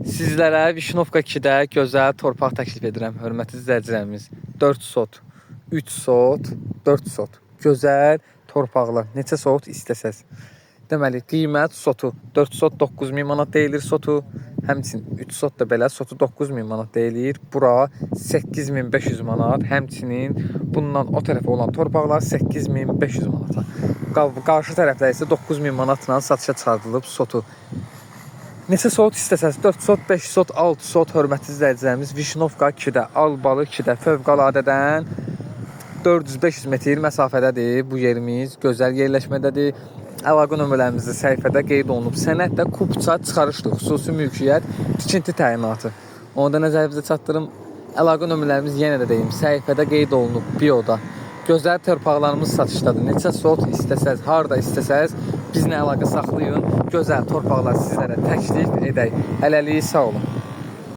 Sizlərə Vişnovka 2-də gözəl torpaq təklif edirəm, hörmətli izləyicilərimiz. 4 sot, 3 sot, 4 sot. Gözəl torpaqlar. Neçə sot istəsəz. Deməli, qiymət sotu 4 sot 9000 manat deyilir sotu. Həmçin 3 sot da belə sotu 9000 manat deyilir. Bura 8500 manat. Həmçinin bundan o tərəfə olan torpaqlar 8500 manata. Qarşı tərəfdə isə 9000 manatla satışa çıxardılıb sotu. Neçə sot istəsəz, 4 sot, 5 sot, 6 sot, hörmətli izləyicilərimiz, Vişnovka 2-də, Albalı 2-də fövqəladədən 400-500 metr məsafədədir bu yerimiz, gözəl yerləşmədədir. Əlaqə nömrələrimizi səhifədə qeyd olunub. Sənəddə Kupça çıxarışdır, xüsusi mülkiyyət, tikinti təyinatı. Onu da nəzərinizə çatdırım. Əlaqə nömrələrimiz yenə də deyim, səhifədə qeyd olunub, bioda. Gözəl torpaqlarımız satışdadır. Neçə sot istəsəz, harda istəsəz, bizlə əlaqə saxlayın. Gözəl torpaqlar sizlərə təklif edək. Hələlik sağ olun.